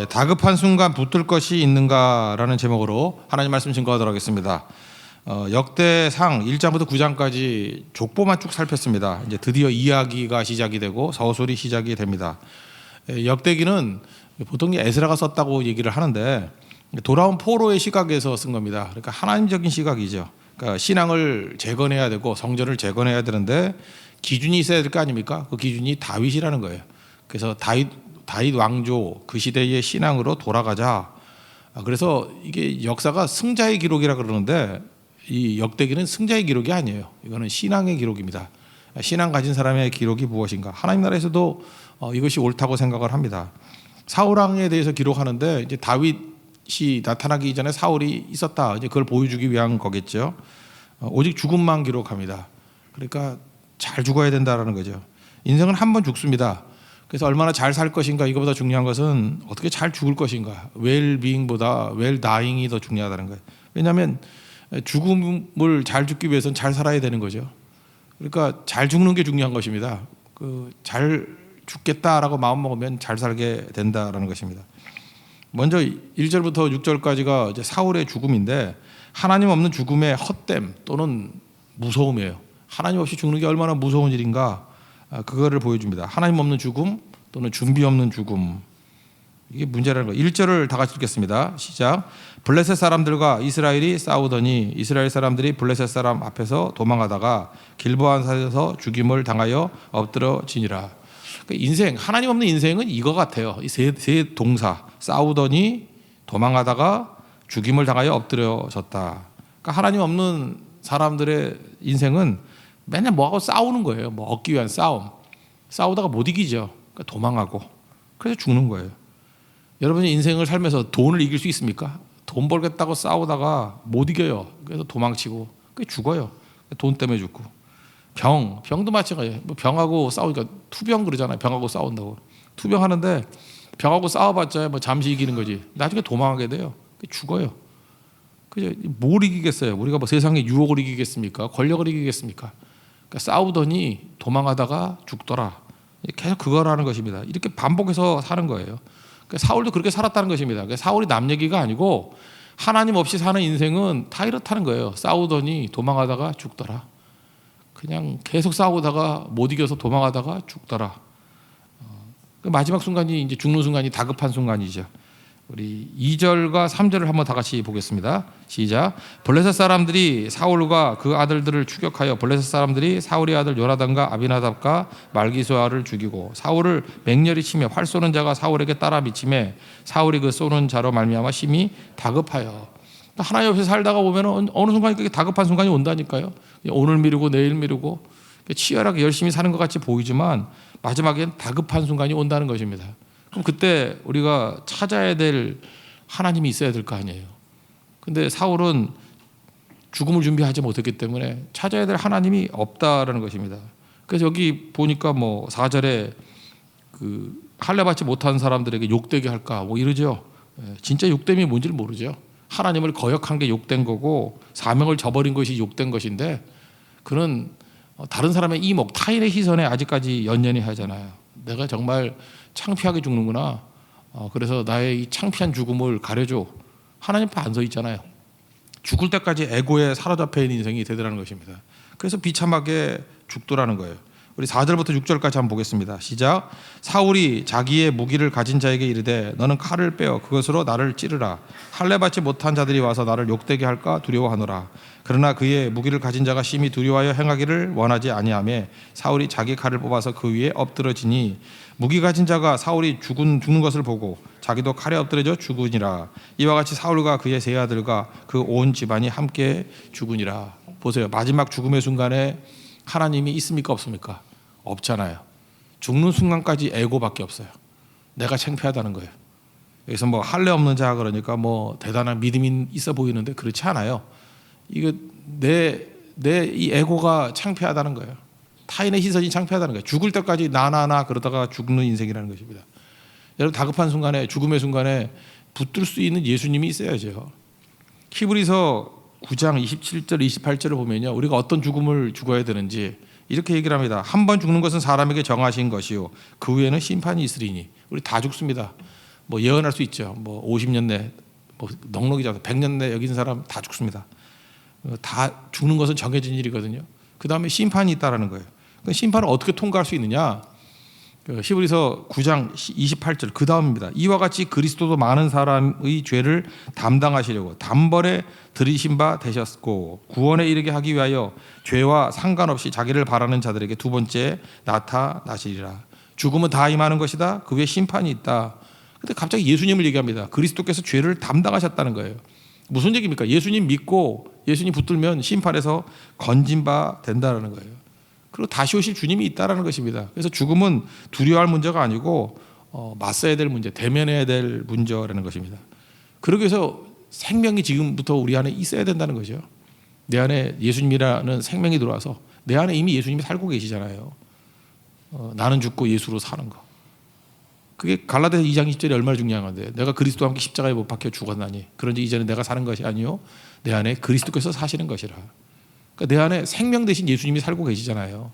다급한 순간 붙들 것이 있는가라는 제목으로 하나님 말씀 증거하도록 하겠습니다. 역대상 1장부터 9장까지 족보만 쭉 살폈습니다. 이제 드디어 이야기가 시작이 되고 서술이 시작이 됩니다. 역대기는 보통 에스라가 썼다고 얘기를 하는데 돌아온 포로의 시각에서 쓴 겁니다. 그러니까 하나님적인 시각이죠. 그러니까 신앙을 재건해야 되고 성전을 재건해야 되는데 기준이 있어야 될 거 아닙니까? 그 기준이 다윗이라는 거예요. 그래서 다윗 왕조 그 시대의 신앙으로 돌아가자. 그래서 이게 역사가 승자의 기록이라 그러는데 이 역대기는 승자의 기록이 아니에요. 이거는 신앙의 기록입니다. 신앙 가진 사람의 기록이 무엇인가? 하나님 나라에서도 이것이 옳다고 생각을 합니다. 사울 왕에 대해서 기록하는데 이제 다윗이 나타나기 전에 사울이 있었다. 이제 그걸 보여주기 위한 거겠죠. 오직 죽음만 기록합니다. 그러니까 잘 죽어야 된다라는 거죠. 인생은 한 번 죽습니다. 그래서 얼마나 잘 살 것인가 이거보다 중요한 것은 어떻게 잘 죽을 것인가. 웰빙보다 웰다잉이 더 중요하다는 거예요. 왜냐하면 죽음을 잘 죽기 위해서는 잘 살아야 되는 거죠. 그러니까 잘 죽는 게 중요한 것입니다. 잘 죽겠다라고 마음먹으면 잘 살게 된다라는 것입니다. 먼저 1절부터 6절까지가 이제 사울의 죽음인데 하나님 없는 죽음의 헛됨 또는 무서움이에요. 하나님 없이 죽는 게 얼마나 무서운 일인가 그거를 보여줍니다. 하나님 없는 죽음 또는 준비 없는 죽음. 이게 문제라는 거예요. 1절을 다 같이 읽겠습니다. 시작. 블레셋 사람들과 이스라엘이 싸우더니 이스라엘 사람들이 블레셋 사람 앞에서 도망하다가 길보아산에서 죽임을 당하여 엎드러지니라. 그러니까 인생, 하나님 없는 인생은 이거 같아요. 이 세 동사. 싸우더니 도망하다가 죽임을 당하여 엎드려졌다. 그러니까 하나님 없는 사람들의 인생은 맨날 뭐하고 싸우는 거예요. 뭐 얻기 위한 싸움. 싸우다가 못 이기죠. 그러니까 도망하고. 그래서 죽는 거예요. 여러분이 인생을 살면서 돈을 이길 수 있습니까? 돈 벌겠다고 싸우다가 못 이겨요. 그래서 도망치고 죽어요. 돈 때문에 죽고. 병도 마찬가지예요. 병하고 싸우니까 투병 그러잖아요. 병하고 싸운다고. 투병하는데 병하고 싸워봤자 뭐 잠시 이기는 거지. 나중에 도망하게 돼요. 죽어요. 그죠? 뭘 이기겠어요? 우리가 뭐 세상에 유혹을 이기겠습니까? 권력을 이기겠습니까? 그러니까 싸우더니 도망하다가 죽더라. 계속 그거라는 것입니다. 이렇게 반복해서 사는 거예요. 그러니까 사울도 그렇게 살았다는 것입니다. 그러니까 사울이 남 얘기가 아니고 하나님 없이 사는 인생은 다 이렇다는 거예요. 싸우더니 도망하다가 죽더라. 그냥 계속 싸우다가 못 이겨서 도망하다가 죽더라. 마지막 순간이 이제 죽는 순간이 다급한 순간이죠. 우리 2절과 3절을 한번 다 같이 보겠습니다. 시작. 블레셋 사람들이 사울과 그 아들들을 추격하여 블레셋 사람들이 사울의 아들 요나단과 아비나답과 말기수아를 죽이고 사울을 맹렬히 치며 활 쏘는 자가 사울에게 따라 미치매 사울이 그 쏘는 자로 말미암아 심히 다급하여. 하나님 옆에 살다가 보면 어느 순간 그게 다급한 순간이 온다니까요. 오늘 미루고 내일 미루고 치열하게 열심히 사는 것 같이 보이지만 마지막엔 다급한 순간이 온다는 것입니다. 그럼 그때 우리가 찾아야 될 하나님이 있어야 될 거 아니에요. 근데 사울은 죽음을 준비하지 못했기 때문에 찾아야 될 하나님이 없다라는 것입니다. 그래서 여기 보니까 뭐 4절에 그 할례 받지 못한 사람들에게 욕되게 할까 뭐 이러죠. 진짜 욕됨이 뭔지를 모르죠. 하나님을 거역한 게 욕된 거고 사명을 저버린 것이 욕된 것인데 그는 다른 사람의 이목, 타인의 시선에 아직까지 연연히 하잖아요. 내가 정말 창피하게 죽는구나. 그래서 나의 이 창피한 죽음을 가려줘. 하나님 앞에 안 서 있잖아요. 죽을 때까지 에고에 사로잡혀 있는 인생이 되더라는 것입니다. 그래서 비참하게 죽더라는 거예요. 우리 4절부터 6절까지 한번 보겠습니다. 시작. 사울이 자기의 무기를 가진 자에게 이르되 너는 칼을 빼어 그것으로 나를 찌르라. 할례 받지 못한 자들이 와서 나를 욕되게 할까 두려워하노라. 그러나 그의 무기를 가진 자가 심히 두려워하여 행하기를 원하지 아니하며 사울이 자기 칼을 뽑아서 그 위에 엎드러지니 무기 가진 자가 사울이 죽는 것을 보고 자기도 칼에 엎드려져 죽으니라. 이와 같이 사울과 그의 세 아들과 그 온 집안이 함께 죽으니라. 보세요. 마지막 죽음의 순간에 하나님이 있습니까 없습니까? 없잖아요. 죽는 순간까지 에고밖에 없어요. 내가 창피하다는 거예요. 여기서 뭐 할례 없는 자 그러니까 뭐 대단한 믿음이 있어 보이는데 그렇지 않아요. 이거 내 이 에고가 창피하다는 거예요. 타인의 시선이 창피하다는 거예요. 죽을 때까지 나나나 그러다가 죽는 인생이라는 것입니다. 여러분 다급한 순간에 죽음의 순간에 붙들 수 있는 예수님이 있어야죠. 히브리서 9장 27절 28절을 보면요. 우리가 어떤 죽음을 죽어야 되는지 이렇게 얘기를 합니다. 한 번 죽는 것은 사람에게 정하신 것이요 그 후에는 심판이 있으리니. 우리 다 죽습니다. 뭐 예언할 수 있죠. 뭐 50년 내, 뭐 넉넉히 잡아서 100년 내 여기 있는 사람 다 죽습니다. 다 죽는 것은 정해진 일이거든요. 그 다음에 심판이 있다라는 거예요. 그 심판을 어떻게 통과할 수 있느냐? 히브리서 9장 28절 그 다음입니다. 이와 같이 그리스도도 많은 사람의 죄를 담당하시려고 단번에 들이신 바 되셨고 구원에 이르게 하기 위하여 죄와 상관없이 자기를 바라는 자들에게 두 번째 나타나시리라. 죽음은 다 임하는 것이다. 그 위에 심판이 있다. 근데 갑자기 예수님을 얘기합니다. 그리스도께서 죄를 담당하셨다는 거예요. 무슨 얘기입니까? 예수님 믿고 예수님 붙들면 심판에서 건진 바 된다는 거예요. 그리고 다시 오실 주님이 있다는 것입니다. 그래서 죽음은 두려워할 문제가 아니고 맞서야 될 문제, 대면해야 될 문제라는 것입니다. 그러기 위해서 생명이 지금부터 우리 안에 있어야 된다는 거죠. 내 안에 예수님이라는 생명이 들어와서 내 안에 이미 예수님이 살고 계시잖아요. 나는 죽고 예수로 사는 거. 그게 갈라디아서 2장 20절이 얼마나 중요한 건데 내가 그리스도와 함께 십자가에 못 박혀 죽었나니 그런지 이전에 내가 사는 것이 아니요 내 안에 그리스도께서 사시는 것이라. 그러니까 내 안에 생명 대신 예수님이 살고 계시잖아요.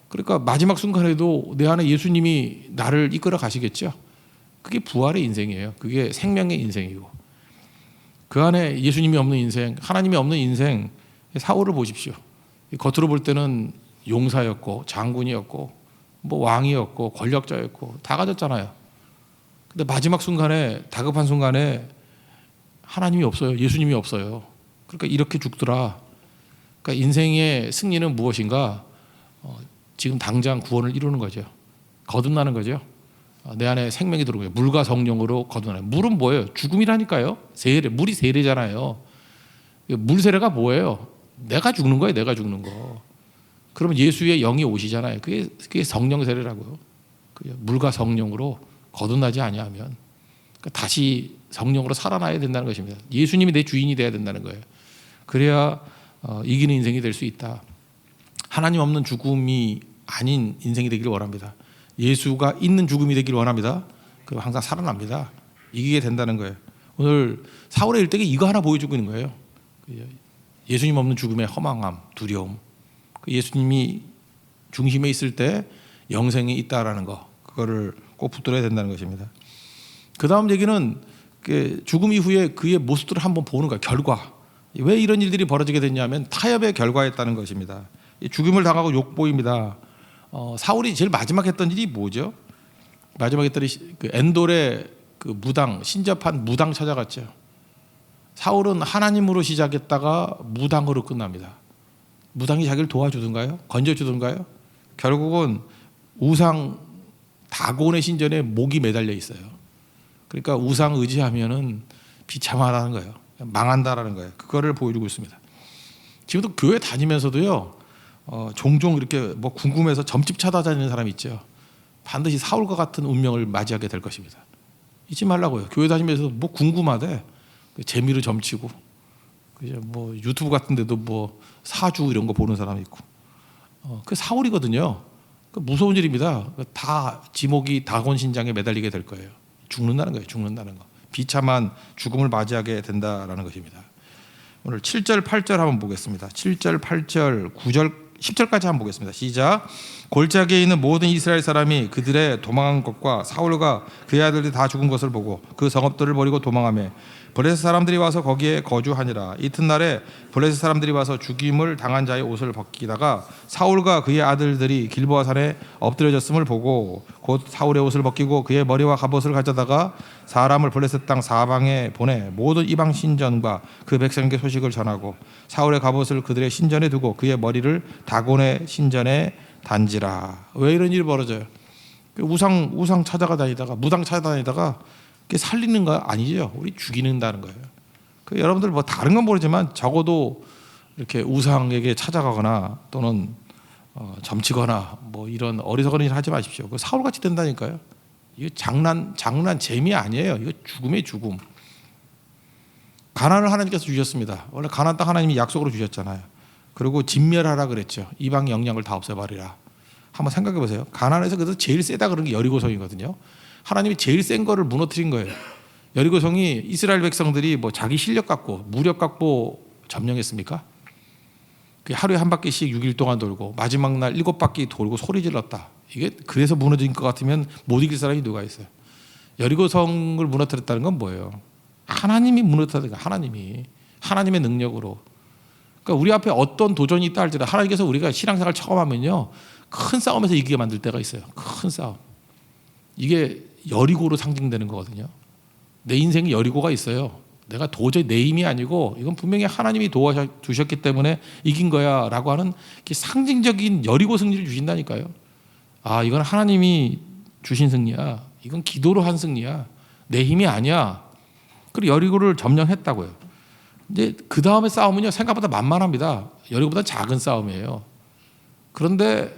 그러니까 마지막 순간에도 내 안에 예수님이 나를 이끌어 가시겠죠. 그게 부활의 인생이에요. 그게 생명의 인생이고 그 안에 예수님이 없는 인생, 하나님이 없는 인생 사울을 보십시오. 겉으로 볼 때는 용사였고 장군이었고 뭐 왕이었고 권력자였고 다 가졌잖아요. 근데 마지막 순간에 다급한 순간에 하나님이 없어요. 예수님이 없어요. 그러니까 이렇게 죽더라. 그러니까 인생의 승리는 무엇인가? 지금 당장 구원을 이루는 거죠. 거듭나는 거죠. 내 안에 생명이 들어오는 거예요. 물과 성령으로 거듭나는. 물은 뭐예요? 죽음이라니까요. 세례, 물이 세례잖아요. 물 세례가 뭐예요? 내가 죽는 거예요. 내가 죽는 거. 그러면 예수의 영이 오시잖아요. 그게 성령 세례라고요. 물과 성령으로 거듭나지 아니하면 그러니까 다시 성령으로 살아나야 된다는 것입니다. 예수님이 내 주인이 돼야 된다는 거예요. 그래야 이기는 인생이 될 수 있다. 하나님 없는 죽음이 아닌 인생이 되기를 원합니다. 예수가 있는 죽음이 되기를 원합니다. 그럼 항상 살아납니다. 이기게 된다는 거예요. 오늘 사울의 일대기 이거 하나 보여주고 있는 거예요. 예수님 없는 죽음의 허망함, 두려움. 예수님이 중심에 있을 때 영생이 있다라는 거, 그거를 꼭 붙들어야 된다는 것입니다. 그 다음 얘기는 죽음 이후에 그의 모습들을 한번 보는 거예요. 결과. 왜 이런 일들이 벌어지게 됐냐면 타협의 결과였다는 것입니다. 죽임을 당하고 욕보입니다. 사울이 제일 마지막 했던 일이 뭐죠? 마지막 했던 일이 엔돌의 무당, 신접한 무당 찾아갔죠. 사울은 하나님으로 시작했다가 무당으로 끝납니다. 무당이 자기를 도와주던가요? 건져주던가요? 결국은 우상 다곤의 신전에 목이 매달려 있어요. 그러니까 우상 의지하면은 비참하다는 거예요. 망한다라는 거예요. 그거를 보여주고 있습니다. 지금도 교회 다니면서도요, 종종 이렇게 뭐 궁금해서 점집 찾아다니는 사람이 있죠. 반드시 사울과 같은 운명을 맞이하게 될 것입니다. 잊지 말라고요. 교회 다니면서 뭐 궁금하대. 재미로 점치고, 그죠? 뭐 유튜브 같은데도 뭐 사주 이런 거 보는 사람이 있고, 그 사울이거든요. 그 무서운 일입니다. 다 지목이 다곤 신장에 매달리게 될 거예요. 죽는다는 거예요. 죽는다는 거. 비참한 죽음을 맞이하게 된다라는 것입니다. 오늘 7절, 8절 한번 보겠습니다. 7절, 8절, 9절, 10절까지 한번 보겠습니다. 시작. 골짜기에 있는 모든 이스라엘 사람이 그들의 도망한 것과 사울과 그의 아들들이 다 죽은 것을 보고 그 성읍들을 버리고 도망하며 블레셋 사람들이 와서 거기에 거주하니라. 이튿날에 블레셋 사람들이 와서 죽임을 당한 자의 옷을 벗기다가 사울과 그의 아들들이 길보아 산에 엎드려졌음을 보고 곧 사울의 옷을 벗기고 그의 머리와 갑옷을 가져다가 사람을 블레셋 땅 사방에 보내 모든 이방 신전과 그 백성에게 소식을 전하고 사울의 갑옷을 그들의 신전에 두고 그의 머리를 다곤의 신전에 단지라. 왜 이런 일이 벌어져요? 우상 찾아가 다니다가 무당 찾아다니다가 살리는 거 아니죠. 우리 죽이는다는 거예요. 여러분들 뭐 다른 건 모르지만 적어도 이렇게 우상에게 찾아가거나 또는 점치거나 뭐 이런 어리석은 일 하지 마십시오. 사울같이 된다니까요. 이거 장난 재미 아니에요. 이거 죽음의 죽음. 가나안을 하나님께서 주셨습니다. 원래 가나안 땅 하나님이 약속으로 주셨잖아요. 그리고 진멸하라 그랬죠. 이방의 영향을 다 없애버리라. 한번 생각해 보세요. 가나안에서 그래도 제일 세다 그런 게 여리고성이거든요. 하나님이 제일 센 거를 무너뜨린 거예요. 여리고성이 이스라엘 백성들이 뭐 자기 실력 갖고 무력 갖고 점령했습니까? 하루에 한 바퀴씩 6일 동안 돌고 마지막 날 7바퀴 돌고 소리 질렀다. 이게 그래서 무너진 것 같으면 못 이길 사람이 누가 있어요? 여리고 성을 무너뜨렸다는 건 뭐예요? 하나님이 무너뜨렸다. 하나님의 능력으로. 그러니까 우리 앞에 어떤 도전이 있다 할지라도 하나님께서 우리가 신앙생활 처음 하면요, 큰 싸움에서 이기게 만들 때가 있어요. 큰 싸움. 이게 여리고로 상징되는 거거든요. 내 인생에 여리고가 있어요. 내가 도저히 내 힘이 아니고 이건 분명히 하나님이 도와주셨기 때문에 이긴 거야 라고 하는 상징적인 여리고 승리를 주신다니까요. 아, 이건 하나님이 주신 승리야. 이건 기도로 한 승리야. 내 힘이 아니야. 그리고 여리고를 점령했다고요. 이제 그 다음에 싸움은요, 생각보다 만만합니다. 여리고보다 작은 싸움이에요. 그런데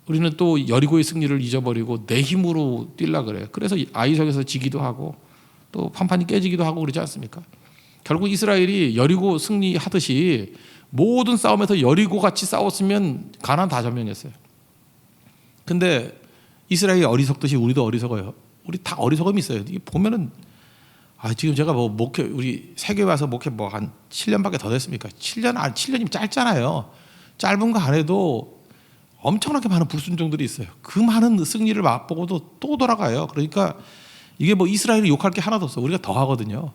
우리는 또 여리고의 승리를 잊어버리고 내 힘으로 뛰려 그래요. 그래서 아이석에서 지기도 하고 또 판판이 깨지기도 하고 그러지 않습니까? 결국 이스라엘이 여리고 승리하듯이 모든 싸움에서 여리고 같이 싸웠으면 가나안 다 점령했어요. 근데 이스라엘이 어리석듯이 우리도 어리석어요. 우리 다 어리석음이 있어요. 이게 보면은 지금 제가 뭐 목회 우리 세계 와서 목회 뭐 한 7년밖에 더 됐습니까? 7년이면 짧잖아요. 짧은 거 안 해도 엄청나게 많은 불순종들이 있어요. 그 많은 승리를 맛보고도 또 돌아가요. 그러니까 이게 뭐 이스라엘이 욕할 게 하나도 없어. 우리가 더 하거든요.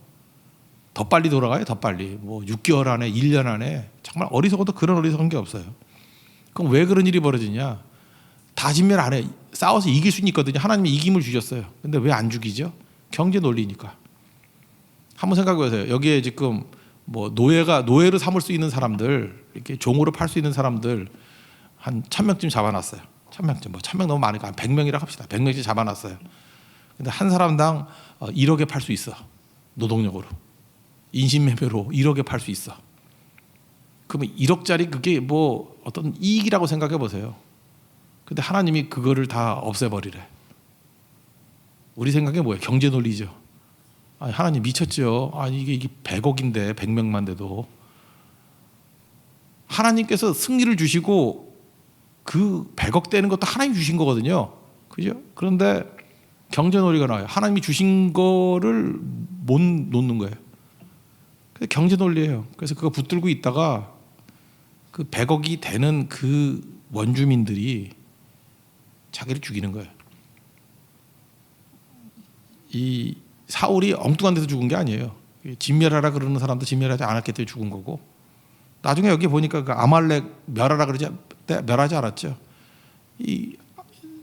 더 빨리 돌아가요. 더 빨리. 뭐 6개월 안에 1년 안에 정말 어리석어도 그런 어리석은 게 없어요. 그럼 왜 그런 일이 벌어지냐? 다진멸 안 해. 싸워서 이길 수는 있거든요. 하나님이 이김을 주셨어요. 근데 왜 안 죽이죠? 경제 논리니까. 한번 생각해 보세요. 여기에 지금 뭐 노예로 삼을 수 있는 사람들, 이렇게 종으로 팔 수 있는 사람들 한 1000명쯤 잡아놨어요. 1000명쯤, 뭐 1000명 너무 많으니까 한 100명이라 합시다. 100명씩 잡아놨어요. 근데 한 사람당 1억에 팔 수 있어. 노동력으로. 인신매매로 1억에 팔 수 있어. 그러면 1억짜리 그게 뭐 어떤 이익이라고 생각해 보세요. 근데 하나님이 그거를 다 없애버리래. 우리 생각에 뭐예요? 경제 논리죠. 하나님 미쳤죠. 이게 100억인데 100명만 돼도 하나님께서 승리를 주시고 그 100억 되는 것도 하나님 주신 거거든요. 그죠? 그런데 경제 논리가 나와요. 하나님이 주신 거를 못 놓는 거예요. 경제 논리예요. 그래서 그거 붙들고 있다가 그 100억이 되는 그 원주민들이 자기를 죽이는 거예요. 이 사울이 엉뚱한 데서 죽은 게 아니에요. 진멸하라 그러는 사람도 진멸하지 않았기 때문에 죽은 거고, 나중에 여기 보니까 그 아말렉 멸하라 그러지 멸하지 않았죠. 이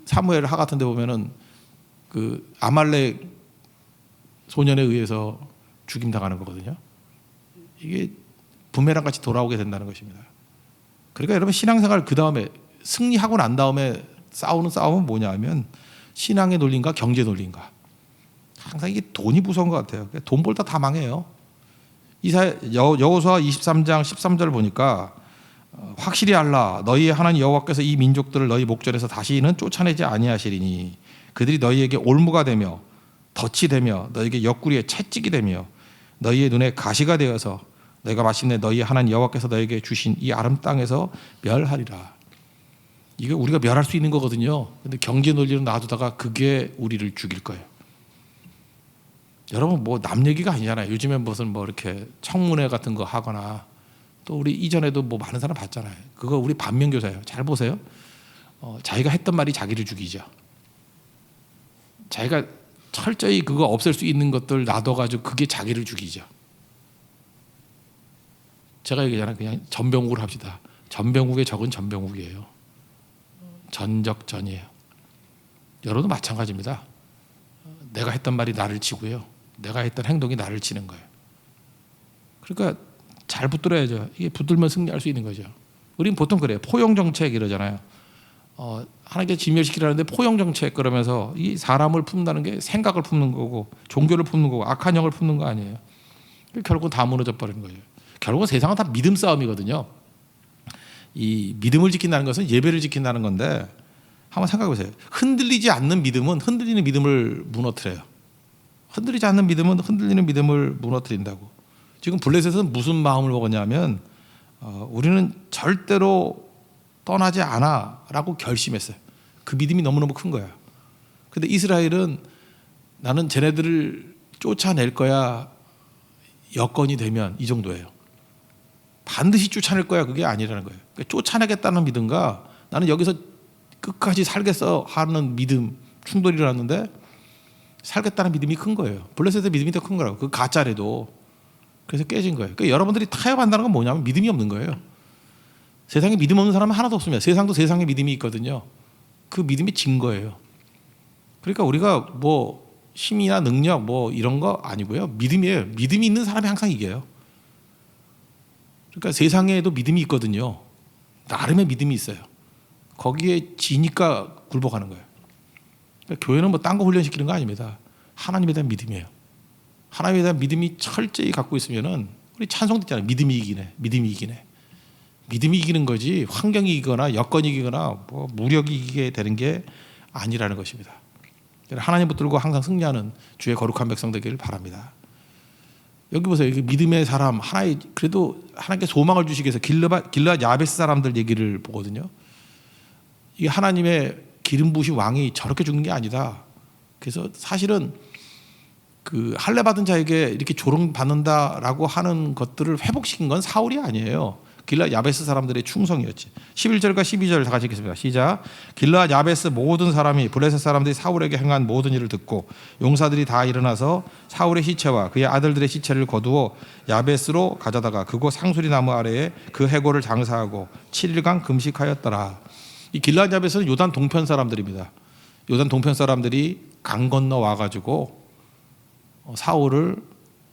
사무엘 하 같은 데 보면은 그 아말렉 소년에 의해서 죽임 당하는 거거든요. 이게 부메랑 같이 돌아오게 된다는 것입니다. 그러니까 여러분 신앙생활 그 다음에 승리하고 난 다음에 싸우는 싸움은 뭐냐면 신앙의 논리인가 경제 논리인가. 항상 이게 돈이 무서운 것 같아요. 돈 벌다 다 망해요. 여호수아 23장 13절 보니까 확실히 알라 너희의 하나님 여호와께서 이 민족들을 너희 목전에서 다시는 쫓아내지 아니하시리니 그들이 너희에게 올무가 되며 덫이 되며 너희에게 옆구리에 채찍이 되며 너희의 눈에 가시가 되어서 너희가 마침내 너희 하나님 여호와께서 너희에게 주신 이 아름 땅에서 멸하리라. 이게 우리가 멸할 수 있는 거거든요. 근데 경제 논리로 놔두다가 그게 우리를 죽일 거예요. 여러분 뭐 남 얘기가 아니잖아요. 요즘에 무슨 뭐 이렇게 청문회 같은 거 하거나 또 우리 이전에도 뭐 많은 사람 봤잖아요. 그거 우리 반면교사예요. 잘 보세요. 자기가 했던 말이 자기를 죽이죠. 자기가 철저히 그거 없앨 수 있는 것들 놔둬가지고 그게 자기를 죽이죠. 제가 얘기하잖아요. 그냥 전병욱을 합시다. 전병욱의 적은 전병욱이에요. 전적전이에요. 여러분도 마찬가지입니다. 내가 했던 말이 나를 치고요. 내가 했던 행동이 나를 치는 거예요. 그러니까 잘 붙들어야죠. 이게 붙들면 승리할 수 있는 거죠. 우리는 보통 그래요. 포용정책 이러잖아요. 하나님께 진멸시키라는데 포용정책 그러면서 이 사람을 품는다는 게 생각을 품는 거고 종교를 품는 거고 악한 영을 품는 거 아니에요. 결국은 다 무너져 버리는 거예요. 결국은 세상은 다 믿음 싸움이거든요. 이 믿음을 지킨다는 것은 예배를 지킨다는 건데 한번 생각해 보세요. 흔들리지 않는 믿음은 흔들리는 믿음을 무너뜨려요. 흔들리지 않는 믿음은 흔들리는 믿음을 무너뜨린다고. 지금 블레셋은 무슨 마음을 먹었냐면 우리는 절대로 떠나지 않아 라고 결심했어요. 그 믿음이 너무너무 큰 거야. 근데 이스라엘은 나는 쟤네들을 쫓아낼 거야 여건이 되면 이 정도예요. 반드시 쫓아낼 거야 그게 아니라는 거예요. 그러니까 쫓아내겠다는 믿음과 나는 여기서 끝까지 살겠어 하는 믿음 충돌이 일어났는데 살겠다는 믿음이 큰 거예요. 블레셋의 믿음이 더 큰 거라고. 그 가짜래도. 그래서 깨진 거예요. 그러니까 여러분들이 타협한다는 건 뭐냐면 믿음이 없는 거예요. 세상에 믿음 없는 사람은 하나도 없습니다. 세상도 세상에 믿음이 있거든요. 그 믿음이 진 거예요. 그러니까 우리가 뭐 힘이나 능력 뭐 이런 거 아니고요. 믿음이에요. 믿음이 있는 사람이 항상 이겨요. 그러니까 세상에도 믿음이 있거든요. 나름의 믿음이 있어요. 거기에 지니까 굴복하는 거예요. 그러니까 교회는 뭐 딴 거 훈련시키는 거 아닙니다. 하나님에 대한 믿음이에요. 하나님에 대한 믿음이 철저히 갖고 있으면은 우리 찬송 듣잖아요. 믿음이 이기네. 믿음이 이기네. 믿음이 이기는 거지 환경이 이기거나 여건이 이기거나 뭐 무력이 이기게 되는 게 아니라는 것입니다. 하나님 붙들고 항상 승리하는 주의 거룩한 백성 되기를 바랍니다. 여기 보세요. 여기 믿음의 사람 하나의 그래도 하나님께 소망을 주시기 위해서 길르앗 야베스 사람들 얘기를 보거든요. 이게 하나님의 기름 부으신 왕이 저렇게 죽는 게 아니다. 그래서 사실은 그 할례 받은 자에게 이렇게 조롱 받는다라고 하는 것들을 회복시킨 건 사울이 아니에요. 길르앗 야베스 사람들의 충성이었지. 11절과 12절 다 같이 읽겠습니다. 시작. 길르앗 야베스 모든 사람이 블레셋 사람들이 사울에게 행한 모든 일을 듣고 용사들이 다 일어나서 사울의 시체와 그의 아들들의 시체를 거두어 야베스로 가져다가 그곳 상수리 나무 아래에 그 해골을 장사하고 7일간 금식하였더라. 이 길르앗 야베스는 요단 동편 사람들입니다. 요단 동편 사람들이 강 건너 와가지고 사울을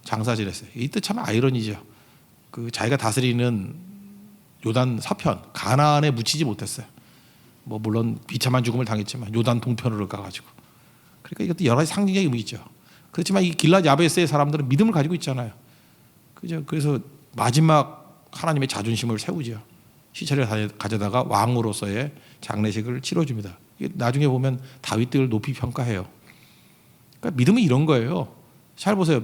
장사질했어요. 이 뜻 참 아이러니죠. 그 자기가 다스리는 요단 서편 가나안에 묻히지 못했어요. 뭐 물론 비참한 죽음을 당했지만 요단 동편으로 가가지고. 그러니까 이것도 여러 가지 상징적인 의미죠. 그렇지만 이 길르앗 야베스의 사람들은 믿음을 가지고 있잖아요. 그죠? 그래서 마지막 하나님의 자존심을 세우죠. 시체를 가져다가 왕으로서의 장례식을 치러줍니다. 나중에 보면 다윗을 높이 평가해요. 그러니까 믿음은 이런 거예요. 잘 보세요.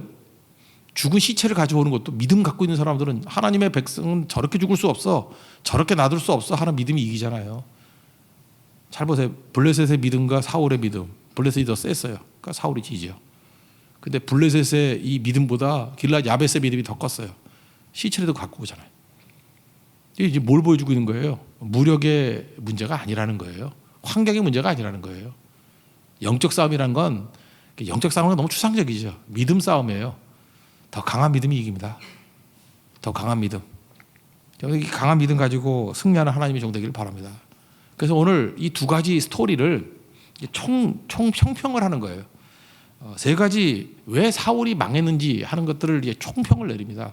죽은 시체를 가져오는 것도 믿음 갖고 있는 사람들은 하나님의 백성은 저렇게 죽을 수 없어, 저렇게 놔둘 수 없어 하는 믿음이 이기잖아요. 잘 보세요. 블레셋의 믿음과 사울의 믿음, 블레셋이 더 셌어요. 그러니까 사울이 지죠. 근데 블레셋의 이 믿음보다 길르앗 야베스의 믿음이 더 컸어요. 시체라도 갖고 오잖아요. 이게 뭘 보여주고 있는 거예요? 무력의 문제가 아니라는 거예요. 환경의 문제가 아니라는 거예요. 영적 싸움이란 건 영적 싸움은 너무 추상적이죠. 믿음 싸움이에요. 더 강한 믿음이 이깁니다. 더 강한 믿음. 여기 강한 믿음 가지고 승리하는 하나님의 종 되기를 바랍니다. 그래서 오늘 이 두 가지 스토리를 총 평평을 하는 거예요. 세 가지 왜 사울이 망했는지 하는 것들을 총평을 내립니다.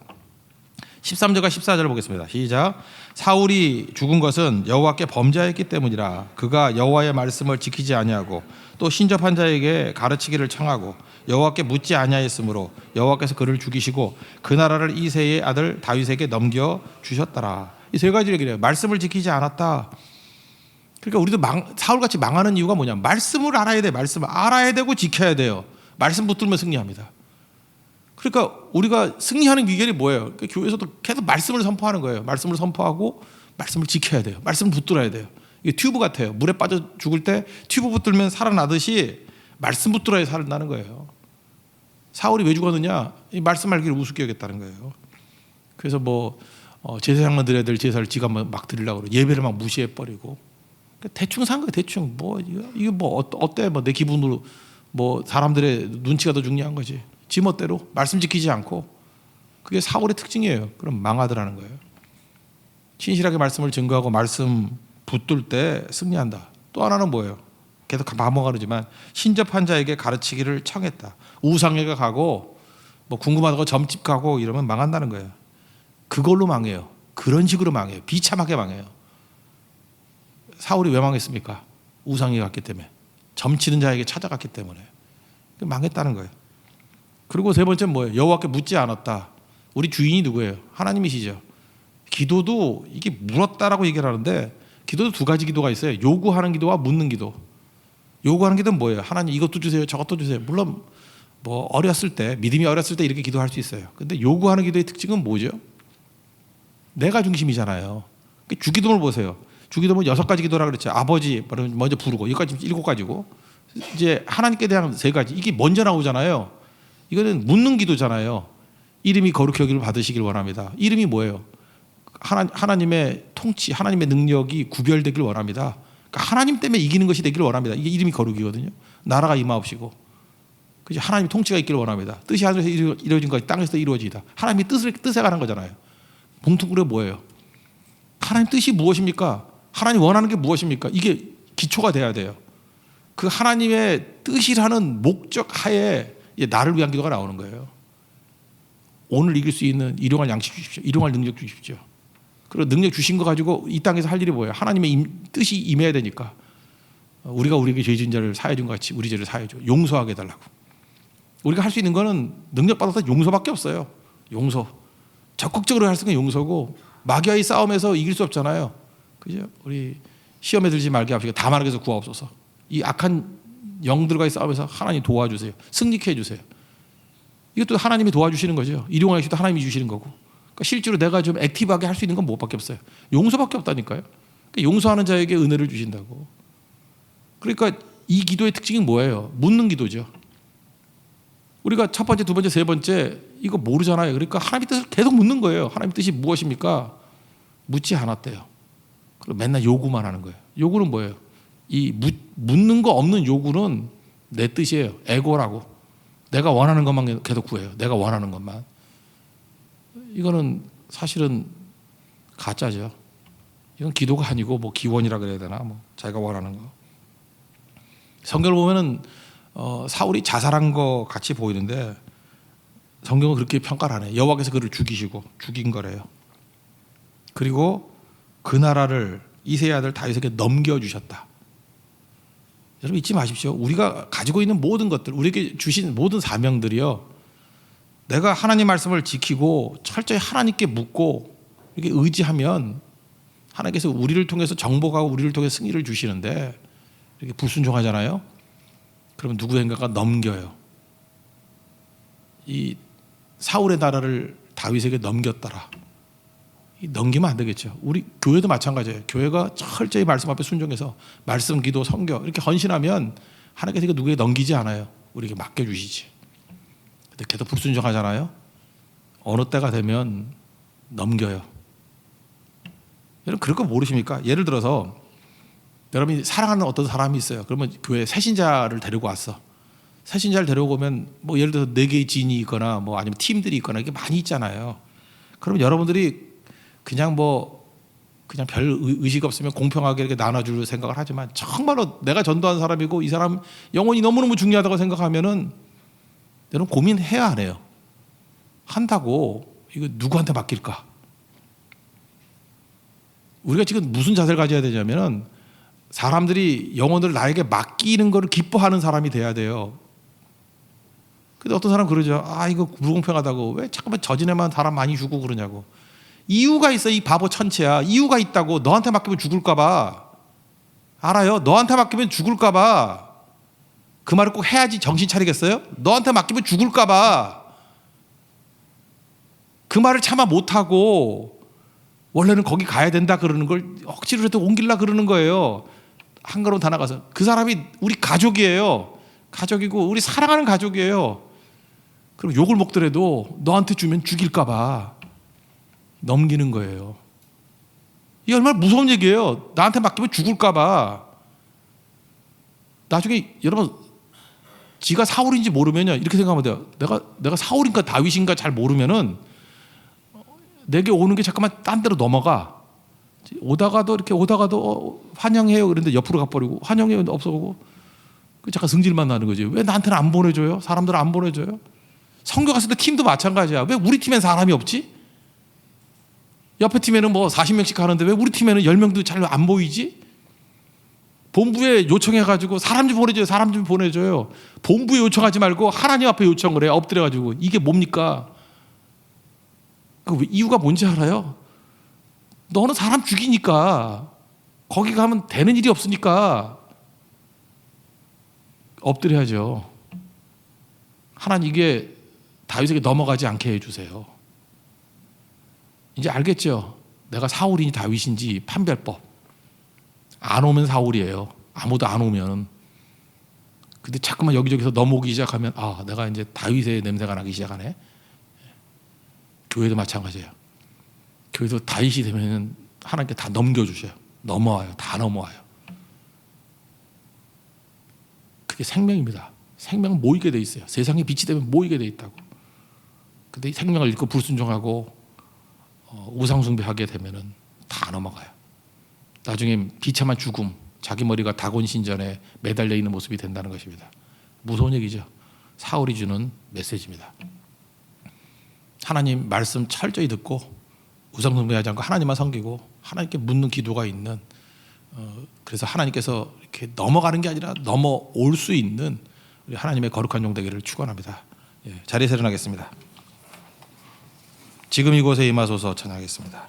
13절과 14절을 보겠습니다. 시작. 사울이 죽은 것은 여호와께 범죄하였기 때문이라. 그가 여호와의 말씀을 지키지 아니하고 또 신접한 자에게 가르치기를 청하고 여호와께 묻지 아니하였으므로 여호와께서 그를 죽이시고 그 나라를 이새의 아들 다윗에게 넘겨 주셨더라. 이 세 가지 얘기를 해요. 말씀을 지키지 않았다. 그러니까 우리도 사울같이 망하는 이유가 뭐냐? 말씀을 알아야 돼. 말씀을 알아야 되고 지켜야 돼요. 말씀 붙들면 승리합니다. 그러니까 우리가 승리하는 비결이 뭐예요? 그러니까 교회에서도 계속 말씀을 선포하는 거예요. 말씀을 선포하고 말씀을 지켜야 돼요. 말씀을 붙들어야 돼요. 이게 튜브 같아요. 물에 빠져 죽을 때 튜브 붙들면 살아나듯이 말씀 붙들어야 살아나는 거예요. 사울이 왜 죽었느냐? 이 말씀 알기를 우습게 여겼다는 거예요. 그래서 뭐 제사장만 드려야 될 제사를 지가 막 드리려고 그러고 예배를 막 무시해버리고 그러니까 대충 산 거예요. 대충 뭐 이게 뭐 어때? 뭐 내 기분으로 뭐 사람들의 눈치가 더 중요한 거지. 지 멋대로 말씀 지키지 않고 그게 사울의 특징이에요. 그럼 망하더라는 거예요. 신실하게 말씀을 증거하고 말씀 붙들 때 승리한다. 또 하나는 뭐예요? 계속 반복하지만 신접한 자에게 가르치기를 청했다. 우상회가 가고 뭐 궁금하다고 점집 가고 이러면 망한다는 거예요. 그걸로 망해요. 그런 식으로 망해요. 비참하게 망해요. 사울이 왜 망했습니까? 우상회 갔기 때문에. 점치는 자에게 찾아갔기 때문에. 망했다는 거예요. 그리고 세 번째는 뭐예요? 여호와께 묻지 않았다. 우리 주인이 누구예요? 하나님이시죠. 기도도 이게 물었다라고 얘기를 하는데 기도도 두 가지 기도가 있어요. 요구하는 기도와 묻는 기도. 요구하는 기도는 뭐예요? 하나님 이것도 주세요. 저것도 주세요. 물론 뭐 어렸을 때 믿음이 어렸을 때 이렇게 기도할 수 있어요. 근데 요구하는 기도의 특징은 뭐죠? 내가 중심이잖아요. 주기도문을 보세요. 주기도문 6가지 기도라 그랬죠. 아버지 먼저 부르고 여기까지 7가지고 이제 하나님께 대한 3가지. 이게 먼저 나오잖아요. 이거는 묻는 기도잖아요. 이름이 거룩히 여기를 받으시길 원합니다. 이름이 뭐예요? 하나님의 통치, 하나님의 능력이 구별되길 원합니다. 그러니까 하나님 때문에 이기는 것이 되기를 원합니다. 이게 이름이 거룩이거든요. 나라가 임하옵시고 그죠? 하나님의 통치가 있기를 원합니다. 뜻이 하늘에서 이루어진 것이 땅에서 이루어지다. 하나님의 뜻에 관한 거잖아요. 뭉뚱그려 뭐예요? 하나님 뜻이 무엇입니까? 하나님 원하는 게 무엇입니까? 이게 기초가 돼야 돼요. 그 하나님의 뜻이라는 목적 하에 나를 위한 기도가 나오는 거예요. 오늘 이길 수 있는 일용할 양식 주십시오. 일용할 능력 주십시오. 그리고 능력 주신 거 가지고 이 땅에서 할 일이 뭐예요? 하나님의 뜻이 임해야 되니까 우리가 우리에게 죄 지은 자를 사해 준 것 같이 우리 죄를 사해 줘. 용서하게 해달라고. 우리가 할 수 있는 거는 능력 받아서 용서밖에 없어요. 용서. 적극적으로 할 수 있는 건 용서고 마귀와의 싸움에서 이길 수 없잖아요. 그죠? 우리 시험에 들지 말게 하시고 다말에게서 구하옵소서. 이 악한 영들과의 싸움에서 하나님 도와주세요. 승리케 해주세요. 이것도 하나님이 도와주시는 거죠. 일용할 수도 하나님이 주시는 거고. 그러니까 실제로 내가 좀 액티브하게 할 수 있는 건 무엇밖에 없어요. 용서밖에 없다니까요. 그러니까 용서하는 자에게 은혜를 주신다고. 그러니까 이 기도의 특징이 뭐예요? 묻는 기도죠. 우리가 첫 번째, 두 번째, 세 번째 이거 모르잖아요. 그러니까 하나님의 뜻을 계속 묻는 거예요. 하나님의 뜻이 무엇입니까? 묻지 않았대요. 그리고 맨날 요구만 하는 거예요. 요구는 뭐예요? 이 묻는 거 없는 요구는 내 뜻이에요. 에고라고. 내가 원하는 것만 계속 구해요. 내가 원하는 것만. 이거는 사실은 가짜죠. 이건 기도가 아니고 뭐 기원이라 그래야 되나? 뭐 자기가 원하는 거. 성경을 보면은 사울이 자살한 거 같이 보이는데 성경은 그렇게 평가를 안 해요. 여호와께서 그를 죽인 거래요. 그리고 그 나라를 이새의 아들 다윗에게 넘겨주셨다. 여러분 잊지 마십시오. 우리가 가지고 있는 모든 것들, 우리에게 주신 모든 사명들이요, 내가 하나님 말씀을 지키고 철저히 하나님께 묻고 이렇게 의지하면 하나님께서 우리를 통해서 정복하고 우리를 통해서 승리를 주시는데 이렇게 불순종하잖아요. 그러면 누구인가가 넘겨요. 이 사울의 나라를 다윗에게 넘겼더라. 넘기면 안 되겠죠. 우리 교회도 마찬가지예요. 교회가 철저히 말씀 앞에 순종해서 말씀, 기도, 선교 이렇게 헌신하면 하나님께서 이거 누구에게 넘기지 않아요. 우리에게 맡겨주시지. 근데 계속 불순종하잖아요. 어느 때가 되면 넘겨요. 여러분 그럴 거 모르십니까? 예를 들어서 여러분이 사랑하는 어떤 사람이 있어요. 그러면 교회에 새신자를 데리고 왔어. 새신자를 데리고 오면 뭐 예를 들어서 4개의 지인이 있거나 뭐 아니면 팀들이 있거나 이게 많이 있잖아요. 그러면 여러분들이 그냥 별 의식 없으면 공평하게 이렇게 나눠줄 생각을 하지만 정말로 내가 전도한 사람이고 이 사람 영혼이 너무너무 중요하다고 생각하면은 여러분 고민해야 안 해요. 한다고 이거 누구한테 맡길까? 우리가 지금 무슨 자세를 가져야 되냐면은 사람들이 영혼을 나에게 맡기는 것을 기뻐하는 사람이 돼야 돼요. 근데 어떤 사람 그러죠. 아 이거 불공평하다고 왜 잠깐만 저지네만 사람 많이 주고 그러냐고. 이유가 있어. 이 바보 천체야. 이유가 있다고. 너한테 맡기면 죽을까 봐. 알아요? 너한테 맡기면 죽을까 봐. 그 말을 꼭 해야지 정신 차리겠어요? 너한테 맡기면 죽을까 봐. 그 말을 차마 못하고 원래는 거기 가야 된다 그러는 걸 억지로 해도 옮길라 그러는 거예요. 한 걸음 다 나가서. 그 사람이 우리 가족이에요. 가족이고 우리 사랑하는 가족이에요. 그럼 욕을 먹더라도 너한테 주면 죽일까 봐 넘기는 거예요. 이게 얼마나 무서운 얘기예요. 나한테 맡기면 죽을까 봐. 나중에 여러분 지가 사울인지 모르면요 이렇게 생각하면 돼요. 내가 사울인가 다윗인가 잘 모르면은 내게 오는 게 잠깐만 딴 데로 넘어가. 오다가도 환영해요. 그런데 옆으로 가버리고 환영해요. 없어가고 잠깐 승질만 나는 거지. 왜 나한테는 안 보내줘요? 사람들은 안 보내줘요? 성교 갔을 때 팀도 마찬가지야. 왜 우리 팀엔 사람이 없지? 옆에 팀에는 뭐 40명씩 가는데 왜 우리 팀에는 10명도 잘 안 보이지? 본부에 요청해가지고 사람 좀 보내줘요. 사람 좀 보내줘요. 본부에 요청하지 말고 하나님 앞에 요청을 해요. 엎드려가지고. 이게 뭡니까? 그 이유가 뭔지 알아요? 너는 사람 죽이니까 거기 가면 되는 일이 없으니까 엎드려야죠. 하나님 이게 다윗에게 넘어가지 않게 해주세요. 이제 알겠죠? 내가 사울인지 다윗인지 판별법. 안 오면 사울이에요. 아무도 안 오면. 근데 자꾸만 여기저기서 넘어오기 시작하면 아 내가 이제 다윗의 냄새가 나기 시작하네. 교회도 마찬가지예요. 교회도 다윗이 되면 하나님께 다 넘겨주셔요. 넘어와요. 다 넘어와요. 그게 생명입니다. 생명은 모이게 돼 있어요. 세상에 빛이 되면 모이게 돼 있다고. 근데 이 생명을 잃고 불순종하고 우상숭배하게 되면은 다 넘어가요. 나중에 비참한 죽음, 자기 머리가 다곤 신전에 매달려 있는 모습이 된다는 것입니다. 무서운 얘기죠. 사울이 주는 메시지입니다. 하나님 말씀 철저히 듣고 우상숭배하지 않고 하나님만 섬기고 하나님께 묻는 기도가 있는, 그래서 하나님께서 이렇게 넘어가는 게 아니라 넘어올 수 있는 우리 하나님의 거룩한 종 되기를 축원합니다. 자리에서 일어나겠습니다. 지금 이곳에 임하소서 찬양하겠습니다.